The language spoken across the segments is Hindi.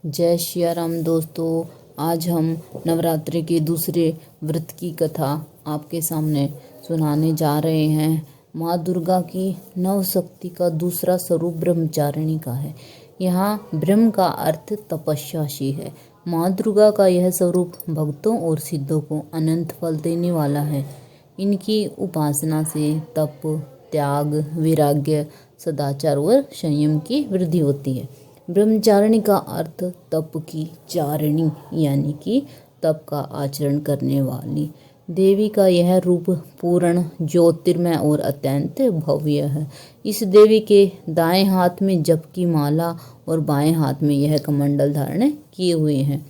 जय श्री राम दोस्तों। आज हम नवरात्रि के दूसरे व्रत की कथा आपके सामने सुनाने जा रहे हैं। माँ दुर्गा की नव शक्ति का दूसरा स्वरूप ब्रह्मचारिणी का है। यहाँ ब्रह्म का अर्थ तपस्याशी है। माँ दुर्गा का यह स्वरूप भक्तों और सिद्धों को अनंत फल देने वाला है। इनकी उपासना से तप, त्याग, वैराग्य, सदाचार और संयम की वृद्धि होती है। ब्रह्मचारिणी का अर्थ तप की चारिणी यानी कि तप का आचरण करने वाली देवी का यह रूप पूर्ण, ज्योतिर्मय और अत्यंत भव्य है। इस देवी के दाएं हाथ में जप की माला और बाएं हाथ में यह कमंडल धारण किए हुए हैं।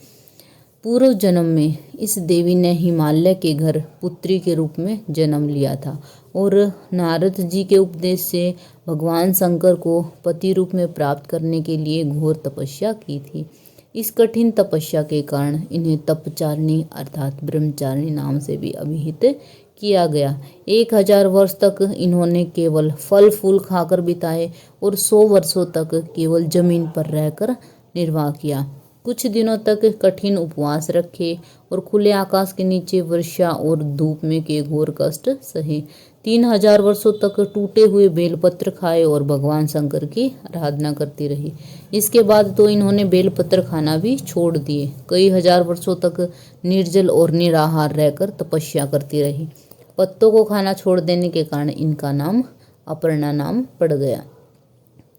पूर्व जन्म में इस देवी ने हिमालय के घर पुत्री के रूप में जन्म लिया था और नारद जी के उपदेश से भगवान शंकर को पति रूप में प्राप्त करने के लिए घोर तपस्या की थी। इस कठिन तपस्या के कारण इन्हें तपचारिणी अर्थात ब्रह्मचारिणी नाम से भी अभिहित किया गया। 1000 वर्ष तक इन्होंने केवल फल फूल खाकर बिताए और 100 वर्षों तक केवल जमीन पर रहकर निर्वाह किया। कुछ दिनों तक कठिन उपवास रखे और खुले आकाश के नीचे वर्षा और धूप में के घोर कष्ट सहे। 3000 वर्षों तक टूटे हुए बेलपत्र खाए और भगवान शंकर की आराधना करती रही। इसके बाद तो इन्होंने बेलपत्र खाना भी छोड़ दिए। कई हजार वर्षों तक निर्जल और निराहार रहकर तपस्या करती रही। पत्तों को खाना छोड़ देने के कारण इनका नाम अपर्णा नाम पड़ गया।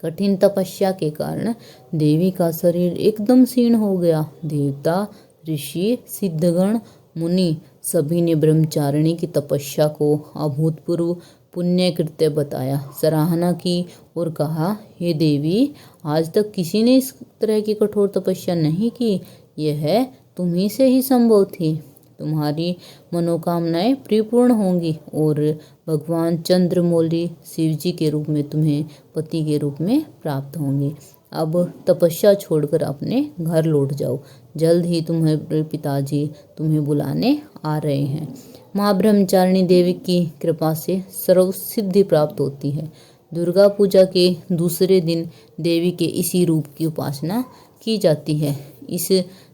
कठिन तपस्या के कारण देवी का शरीर एकदम क्षीण हो गया। देवता, ऋषि, सिद्धगण, मुनि सभी ने ब्रह्मचारिणी की तपस्या को अभूतपूर्व पुण्य कृत्य बताया, सराहना की और कहा, हे देवी, आज तक किसी ने इस तरह की कठोर तपस्या नहीं की। यह तुम्ही से ही संभव थी। तुम्हारी मनोकामनाएं परिपूर्ण होंगी और भगवान चंद्रमौली शिव जी के रूप में तुम्हें पति के रूप में प्राप्त होंगे। अब तपस्या छोड़कर अपने घर लौट जाओ। जल्द ही तुम्हारे पिताजी तुम्हें बुलाने आ रहे हैं। माँ ब्रह्मचारिणी देवी की कृपा से सर्व सिद्धि प्राप्त होती है। दुर्गा पूजा के दूसरे दिन देवी के इसी रूप की उपासना की जाती है। इस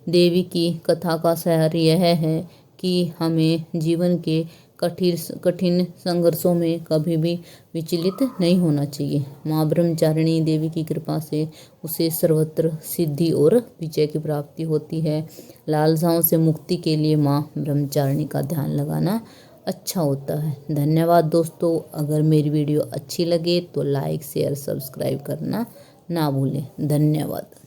देवी की कथा का सार यह है कि हमें जीवन के कठिन संघर्षों में कभी भी विचलित नहीं होना चाहिए। माँ ब्रह्मचारिणी देवी की कृपा से उसे सर्वत्र सिद्धि और विजय की प्राप्ति होती है। लालसाओं से मुक्ति के लिए माँ ब्रह्मचारिणी का ध्यान लगाना अच्छा होता है। धन्यवाद दोस्तों। अगर मेरी वीडियो अच्छी लगे तो लाइक, शेयर, सब्सक्राइब करना ना भूलें। धन्यवाद।